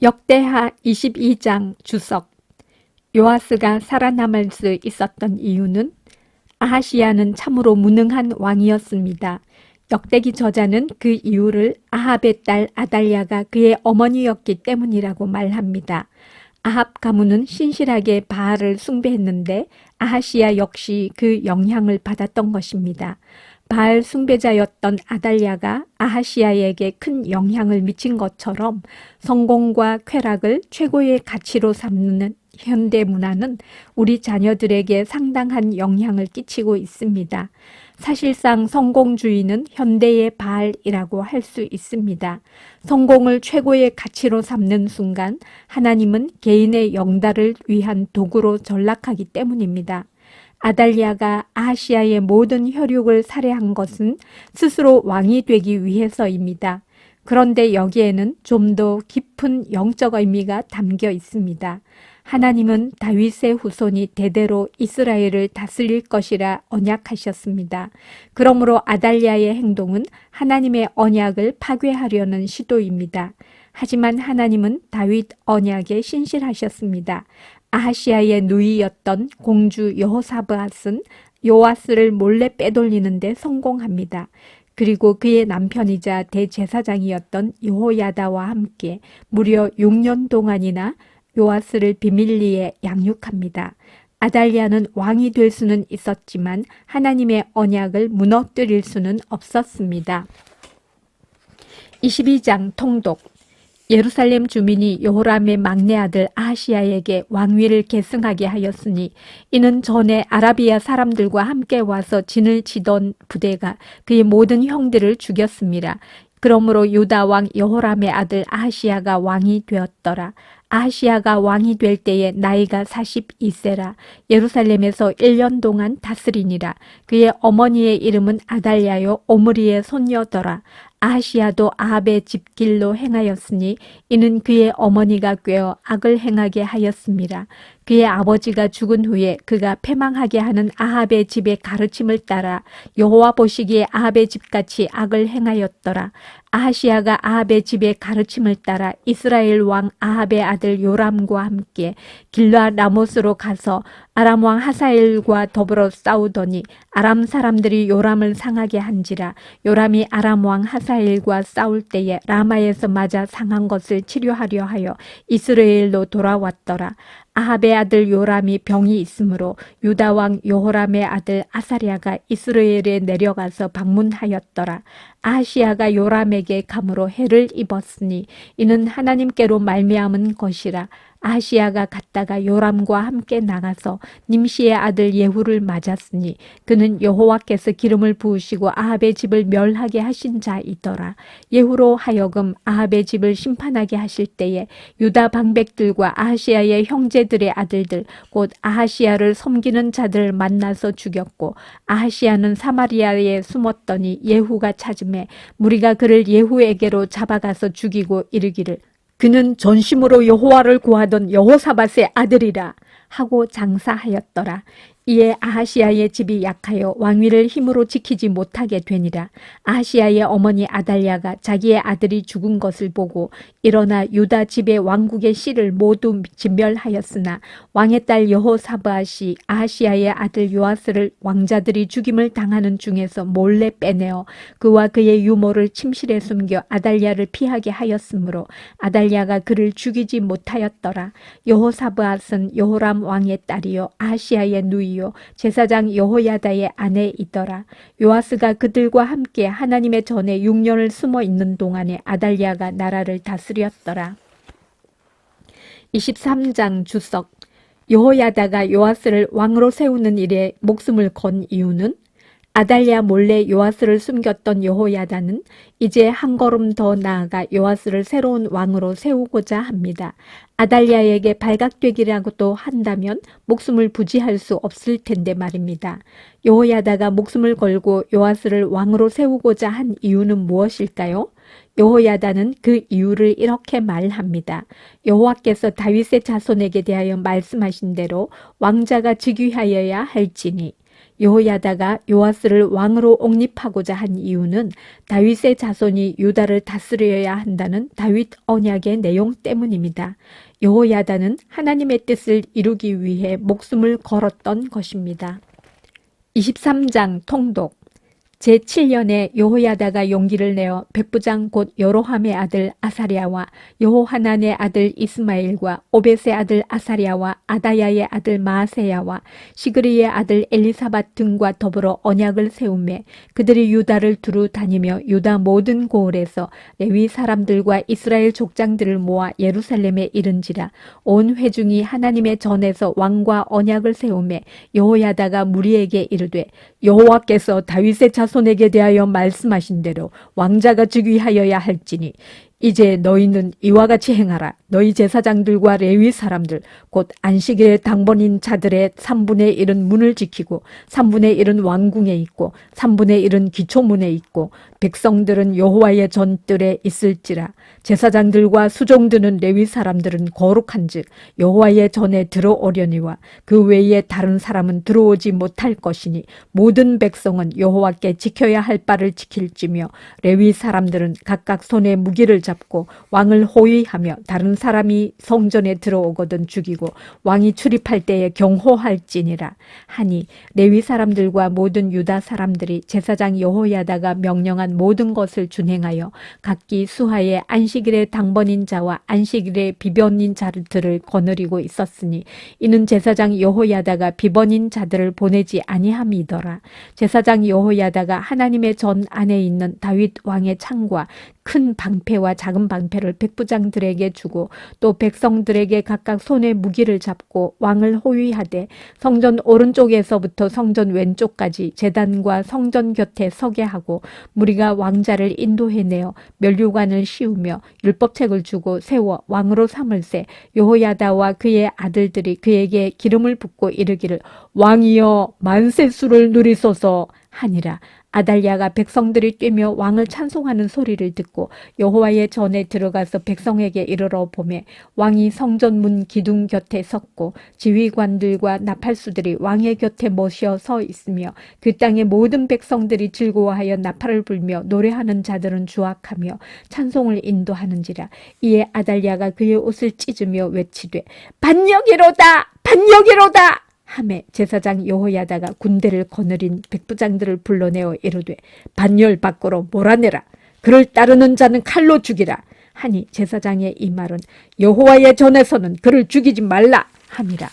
역대하 22장 주석. 요아스가 살아남을 수 있었던 이유는 아하시야는 참으로 무능한 왕이었습니다. 역대기 저자는 그 이유를 아합의 딸 아달랴가 그의 어머니였기 때문이라고 말합니다. 아합 가문은 신실하게 바알을 숭배했는데 아하시야 역시 그 영향을 받았던 것입니다. 바알 숭배자였던 아달랴가 아하시야에게 큰 영향을 미친 것처럼 성공과 쾌락을 최고의 가치로 삼는 현대 문화는 우리 자녀들에게 상당한 영향을 끼치고 있습니다. 사실상 성공주의는 현대의 바알이라고 할 수 있습니다. 성공을 최고의 가치로 삼는 순간 하나님은 개인의 영달을 위한 도구로 전락하기 때문입니다. 아달랴가 아하시야의 모든 혈육을 살해한 것은 스스로 왕이 되기 위해서입니다. 그런데 여기에는 좀 더 깊은 영적 의미가 담겨 있습니다. 하나님은 다윗의 후손이 대대로 이스라엘을 다스릴 것이라 언약하셨습니다. 그러므로 아달랴의 행동은 하나님의 언약을 파괴하려는 시도입니다. 하지만 하나님은 다윗 언약에 신실하셨습니다. 아하시야의 누이였던 공주 여호사밧은 요아스를 몰래 빼돌리는 데 성공합니다. 그리고 그의 남편이자 대제사장이었던 여호야다와 함께 무려 6년 동안이나 요아스를 비밀리에 양육합니다. 아달랴는 왕이 될 수는 있었지만 하나님의 언약을 무너뜨릴 수는 없었습니다. 22장 통독. 예루살렘 주민이 여호람의 막내 아들 아하시야에게 왕위를 계승하게 하였으니 이는 전에 아라비아 사람들과 함께 와서 진을 치던 부대가 그의 모든 형들을 죽였습니다. 그러므로 유다 왕 여호람의 아들 아하시야가 왕이 되었더라. 아하시야가 왕이 될 때에 나이가 42세라. 예루살렘에서 1년 동안 다스리니라. 그의 어머니의 이름은 아달랴요 오므리의 손녀더라. 아하시야도 아합의 집길로 행하였으니 이는 그의 어머니가 꾀어 악을 행하게 하였습니다. 그의 아버지가 죽은 후에 그가 패망하게 하는 아합의 집의 가르침을 따라 여호와 보시기에 아합의 집같이 악을 행하였더라. 아하시야가 아합의 집의 가르침을 따라 이스라엘 왕 아합의 아들 요람과 함께 길르앗 라못으로 가서 아람 왕 하사엘과 더불어 싸우더니 아람 사람들이 요람을 상하게 한지라. 요람이 아람 왕 하사엘과 싸울 때에 라마에서 맞아 상한 것을 치료하려 하여 이스라엘로 돌아왔더라. 아합의 아들 요람이 병이 있으므로 유다 왕 여호람의 아들 아사랴가 이스라엘에 내려가서 방문하였더라. 아하시야가 요람에게 감으로 해를 입었으니 이는 하나님께로 말미암은 것이라. 아하시야가 갔다가 요람과 함께 나가서 님시의 아들 예후를 맞았으니 그는 여호와께서 기름을 부으시고 아합의 집을 멸하게 하신 자이더라. 예후로 하여금 아합의 집을 심판하게 하실 때에 유다 방백들과 아하시야의 형제들의 아들들 곧 아하시야를 섬기는 자들을 만나서 죽였고 아하시야는 사마리아에 숨었더니 예후가 찾음에 무리가 그를 예후에게로 잡아가서 죽이고 이르기를 그는 전심으로 여호와를 구하던 여호사밧의 아들이라 하고 장사하였더라. 이에 아하시야의 집이 약하여 왕위를 힘으로 지키지 못하게 되니라. 아하시야의 어머니 아달랴가 자기의 아들이 죽은 것을 보고 일어나 유다 집의 왕국의 씨를 모두 진멸하였으나 왕의 딸 여호사밧이 아하시야의 아들 요아스를 왕자들이 죽임을 당하는 중에서 몰래 빼내어 그와 그의 유모를 침실에 숨겨 아달랴를 피하게 하였으므로 아달랴가 그를 죽이지 못하였더라. 여호사밧은 여호람 왕의 딸이요 아하시야의 누이요 제사장 여호야다의 아내이더라. 요아스가 그들과 함께 하나님의 전에 6년을 숨어 있는 동안에 아달랴가 나라를 다스렸더라. 23장 주석. 여호야다가 요아스를 왕으로 세우는 일에 목숨을 건 이유는 아달랴 몰래 요아스를 숨겼던 여호야다는 이제 한 걸음 더 나아가 요아스를 새로운 왕으로 세우고자 합니다. 아달랴에게 발각되기라고도 한다면 목숨을 부지할 수 없을 텐데 말입니다. 여호야다가 목숨을 걸고 요아스를 왕으로 세우고자 한 이유는 무엇일까요? 여호야다는 그 이유를 이렇게 말합니다. 여호와께서 다윗의 자손에게 대하여 말씀하신 대로 왕자가 즉위하여야 할지니 여호야다가 요아스를 왕으로 옹립하고자 한 이유는 다윗의 자손이 유다를 다스려야 한다는 다윗 언약의 내용 때문입니다. 여호야다는 하나님의 뜻을 이루기 위해 목숨을 걸었던 것입니다. 23장 통독. 제7년에 여호야다가 용기를 내어 백부장 곧 여로함의 아들 아사랴와 여호하난의 아들 이스마엘과 오벳의 아들 아사랴와 아다야의 아들 마아세야와 시그리의 아들 엘리사밧 등과 더불어 언약을 세우매 그들이 유다를 두루 다니며 유다 모든 고을에서 레위 사람들과 이스라엘 족장들을 모아 예루살렘에 이른지라. 온 회중이 하나님의 전에서 왕과 언약을 세우매 여호야다가 무리에게 이르되 여호와께서 다윗의 자손에게 대하여 말씀하신 대로 왕자가 즉위하여야 할지니 이제 너희는 이와 같이 행하라. 너희 제사장들과 레위 사람들 곧 안식일의 당번인 자들의 3분의 1은 문을 지키고 3분의 1은 왕궁에 있고 3분의 1은 기초문에 있고 백성들은 여호와의 전뜰에 있을지라. 제사장들과 수종드는 레위 사람들은 거룩한즉 여호와의 전에 들어오려니와 그 외에 다른 사람은 들어오지 못할 것이니 모든 백성은 여호와께 지켜야 할 바를 지킬지며 레위 사람들은 각각 손에 무기를 잡고 왕을 호위하며 다른 사람이 성전에 들어오거든 죽이고 왕이 출입할 때에 경호할지니라 하니 레위 사람들과 모든 유다 사람들이 제사장 여호야다가 명령한 모든 것을 준행하여 각기 수하의 안식일의 당번인 자와 안식일의 비번인 자들을 거느리고 있었으니 이는 제사장 여호야다가 비번인 자들을 보내지 아니함이더라. 제사장 여호야다가 하나님의 전 안에 있는 다윗 왕의 창과 큰 방패와 작은 방패를 백부장들에게 주고 또 백성들에게 각각 손에 무기를 잡고 왕을 호위하되 성전 오른쪽에서부터 성전 왼쪽까지 제단과 성전 곁에 서게 하고 무리가 왕자를 인도해내어 면류관을 씌우며 율법책을 주고 세워 왕으로 삼을세. 여호야다와 그의 아들들이 그에게 기름을 붓고 이르기를 왕이여 만세수를 누리소서 하니라. 아달랴가 백성들이 뛰며 왕을 찬송하는 소리를 듣고 여호와의 전에 들어가서 백성에게 이르러 보매 왕이 성전 문 기둥 곁에 섰고 지휘관들과 나팔수들이 왕의 곁에 모셔 서 있으며 그 땅의 모든 백성들이 즐거워하여 나팔을 불며 노래하는 자들은 주악하며 찬송을 인도하는지라. 이에 아달랴가 그의 옷을 찢으며 외치되 반역이로다 반역이로다 하매 제사장 여호야다가 군대를 거느린 백부장들을 불러내어 이르되 반열 밖으로 몰아내라. 그를 따르는 자는 칼로 죽이라 하니 제사장의 이 말은 여호와의 전에서는 그를 죽이지 말라 함이라.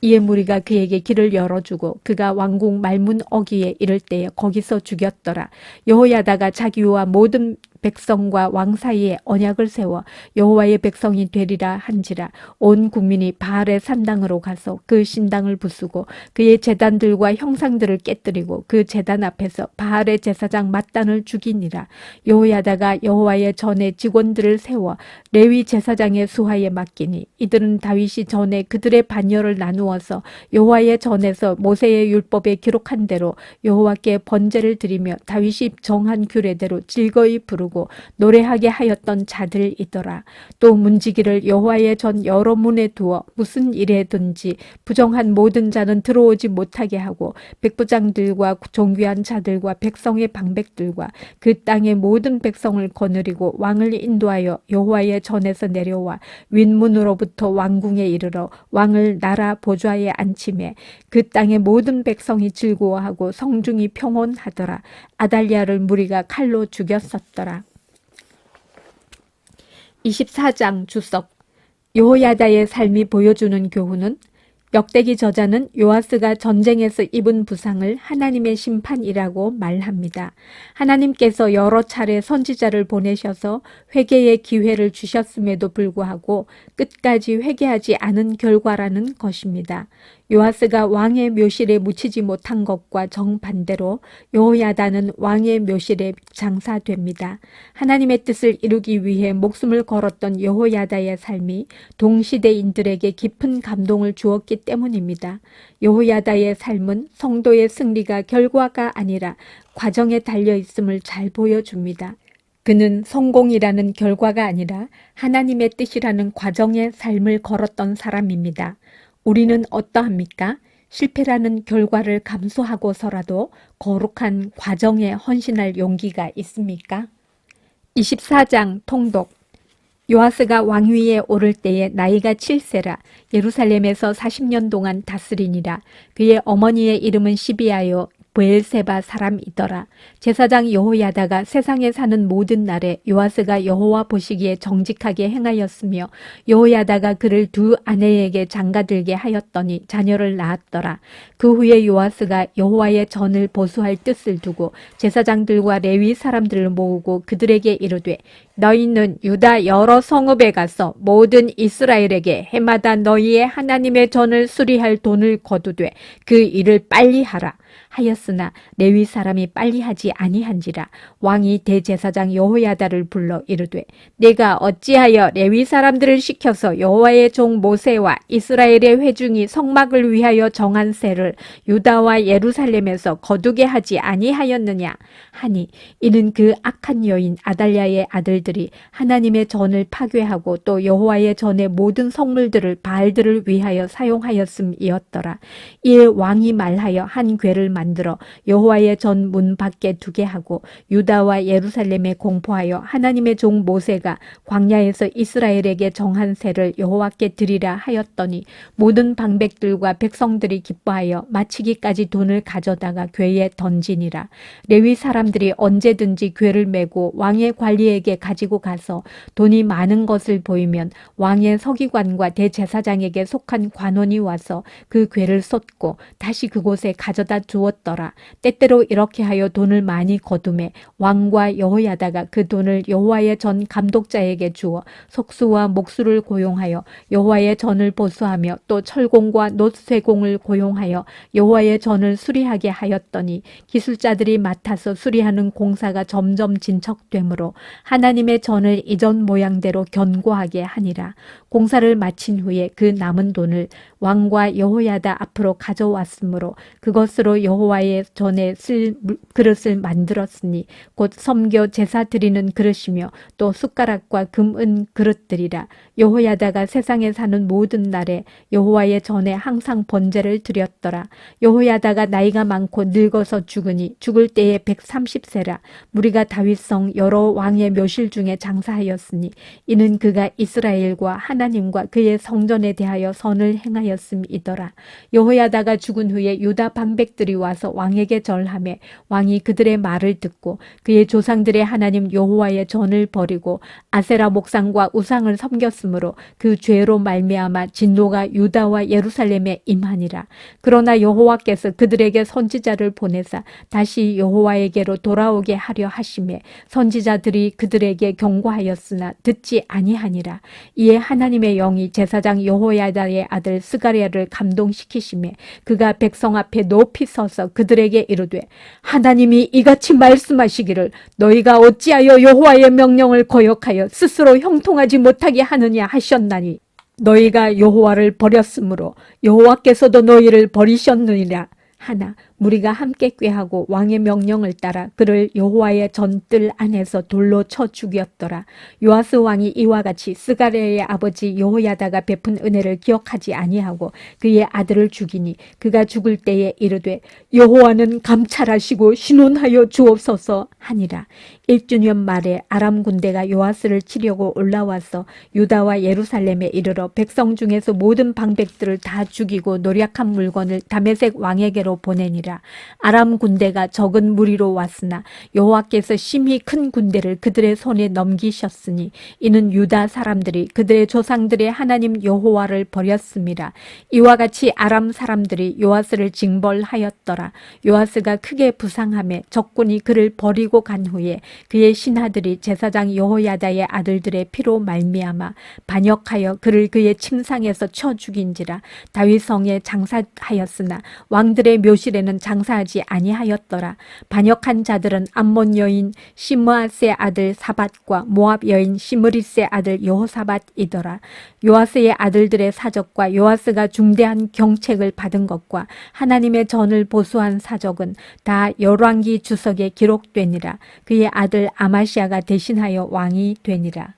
이에 무리가 그에게 길을 열어주고 그가 왕궁 말문 어귀에 이를 때에 거기서 죽였더라. 여호야다가 자기와 모든 백성과 왕 사이에 언약을 세워 여호와의 백성이 되리라 한지라. 온 국민이 바알의 산당으로 가서 그 신당을 부수고 그의 제단들과 형상들을 깨뜨리고 그 제단 앞에서 바알의 제사장 mat단을 죽이니라. 여호야다가 여호와의 전에 직원들을 세워 레위 제사장의 수하에 맡기니 이들은 다윗이 전에 그들의 반열을 나누어서 여호와의 전에서 모세의 율법에 기록한 대로 여호와께 번제를 드리며 다윗이 정한 규례대로 즐거이 부르고 노래하게 하였던 자들이더라. 또 문지기를 여호와의 전 여러 문에 두어 무슨 일에든지 부정한 모든 자는 들어오지 못하게 하고 백부장들과 존귀한 자들과 백성의 방백들과 그 땅의 모든 백성을 거느리고 왕을 인도하여 여호와의 전에서 내려와 윗문으로부터 왕궁에 이르러 왕을 나라 보좌에 앉히매 그 땅의 모든 백성이 즐거워하고 성중이 평온하더라. 아달랴를 무리가 칼로 죽였었더라. 24장 주석. 여호야다의 삶이 보여주는 교훈은 역대기 저자는 요아스가 전쟁에서 입은 부상을 하나님의 심판이라고 말합니다. 하나님께서 여러 차례 선지자를 보내셔서 회개의 기회를 주셨음에도 불구하고 끝까지 회개하지 않은 결과라는 것입니다. 요아스가 왕의 묘실에 묻히지 못한 것과 정반대로 여호야다는 왕의 묘실에 장사됩니다. 하나님의 뜻을 이루기 위해 목숨을 걸었던 여호야다의 삶이 동시대인들에게 깊은 감동을 주었기 때문입니다. 여호야다의 삶은 성도의 승리가 결과가 아니라 과정에 달려 있음을 잘 보여줍니다. 그는 성공이라는 결과가 아니라 하나님의 뜻이라는 과정의 삶을 걸었던 사람입니다. 우리는 어떠합니까? 실패라는 결과를 감수하고서라도 거룩한 과정에 헌신할 용기가 있습니까? 24장 통독. 요아스가 왕위에 오를 때에 나이가 7세라 예루살렘에서 40년 동안 다스리니라. 그의 어머니의 이름은 시비아요 브엘세바 사람이더라. 제사장 여호야다가 세상에 사는 모든 날에 요아스가 여호와 보시기에 정직하게 행하였으며 여호야다가 그를 두 아내에게 장가들게 하였더니 자녀를 낳았더라. 그 후에 요아스가 여호와의 전을 보수할 뜻을 두고 제사장들과 레위 사람들을 모으고 그들에게 이르되 너희는 유다 여러 성읍에 가서 모든 이스라엘에게 해마다 너희의 하나님의 전을 수리할 돈을 거두되 그 일을 빨리 하라 하였으나 레위 사람이 빨리 하지 아니한지라. 왕이 대제사장 여호야다를 불러 이르되 내가 어찌하여 레위 사람들을 시켜서 여호와의 종 모세와 이스라엘의 회중이 성막을 위하여 정한 세를 유다와 예루살렘에서 거두게 하지 아니하였느냐 하니 이는 그 악한 여인 아달랴의 아들들이 하나님의 전을 파괴하고 또 여호와의 전의 모든 성물들을 바알들을 위하여 사용하였음이었더라. 이에 왕이 말하여 한 궤를 만들어 여호와의 전 문 밖에 두게 하고 유다와 예루살렘에 공포하여 하나님의 종 모세가 광야에서 이스라엘에게 정한 세를 여호와께 드리라 하였더니 모든 방백들과 백성들이 기뻐하여 마치기까지 돈을 가져다가 궤에 던지니라. 레위 사람들이 언제든지 궤를 메고 왕의 관리에게 가지고 가서 돈이 많은 것을 보이면 왕의 서기관과 대제사장에게 속한 관원이 와서 그 궤를 쏟고 다시 그곳에 가져다 주었더라. 때때로 이렇게 하여 돈을 많이 거두매 왕과 여호야다가 그 돈을 여호와의 전 감독자에게 주어 속수와 목수를 고용하여 여호와의 전을 보수하며 또 철공과 놋쇠공을 고용하여 여호와의 전을 수리하게 하였더니 기술자들이 맡아서 수리하는 공사가 점점 진척되므로 하나님의 전을 이전 모양대로 견고하게 하니라. 공사를 마친 후에 그 남은 돈을 왕과 여호야다 앞으로 가져왔으므로 그것으로 여호와의 전에 쓸 그릇을 만들었으니 곧 섬겨 제사 드리는 그릇이며 또 숟가락과 금은 그릇들이라. 여호야다가 세상에 사는 모든 날에 여호와의 전에 항상 번제를 드렸더라. 여호야다가 나이가 많고 늙어서 죽으니 죽을 때에 130세라. 무리가 다윗성 여러 왕의 묘실 중에 장사하였으니 이는 그가 이스라엘과 하나님과 그의 성전에 대하여 선을 행하였음이더라. 여호야다가 죽은 후에 유다 방백들이 와서 왕에게 절하매 왕이 그들의 말을 듣고 그의 조상들의 하나님 여호와의 전을 버리고 아세라 목상과 우상을 섬겼으므로 그 죄로 말미암아 진노가 유다와 예루살렘에 임하니라. 그러나 여호와께서 그들에게 선지자를 보내사 다시 여호와에게로 돌아오게 하려 하심에 선지자들이 그들에게 경고하였으나 듣지 아니하니라. 이에 하나님의 영이 제사장 여호야다의 아들 스가랴를 감동시키심에 그가 백성 앞에 높이 서서 그들에게 이르되 하나님이 이같이 말씀하시기를 너희가 어찌하여 여호와의 명령을 거역하여 스스로 형통하지 못하게 하느냐 하셨나니 너희가 여호와를 버렸으므로 여호와께서도 너희를 버리셨느니라 하나 무리가 함께 꾀하고 왕의 명령을 따라 그를 여호와의 전뜰 안에서 돌로 쳐 죽였더라. 요아스 왕이 이와 같이 스가랴의 아버지 여호야다가 베푼 은혜를 기억하지 아니하고 그의 아들을 죽이니 그가 죽을 때에 이르되 여호와는 감찰하시고 신원하여 주옵소서 하니라. 1주년 말에 아람 군대가 요아스를 치려고 올라와서 유다와 예루살렘에 이르러 백성 중에서 모든 방백들을 다 죽이고 노략한 물건을 다메섹 왕에게로 보내니라. 아람 군대가 적은 무리로 왔으나 여호와께서 심히 큰 군대를 그들의 손에 넘기셨으니 이는 유다 사람들이 그들의 조상들의 하나님 여호와를 버렸음이라. 이와 같이 아람 사람들이 요아스를 징벌하였더라. 요아스가 크게 부상하며 적군이 그를 버리고 간 후에 그의 신하들이 제사장 여호야다의 아들들의 피로 말미암아 반역하여 그를 그의 침상에서 쳐 죽인지라. 다윗성에 장사하였으나 왕들의 묘실에는 장사하지 아니하였더라. 반역한 자들은 암몬 여인 시므아스의 아들 사밧과 모압 여인 시므리스의 아들 여호사밧이더라. 요아스의 아들들의 사적과 요아스가 중대한 경책을 받은 것과 하나님의 전을 보수한 사적은 다 열왕기 주석에 기록되니라. 그의 아들 아마시아가 대신하여 왕이 되니라.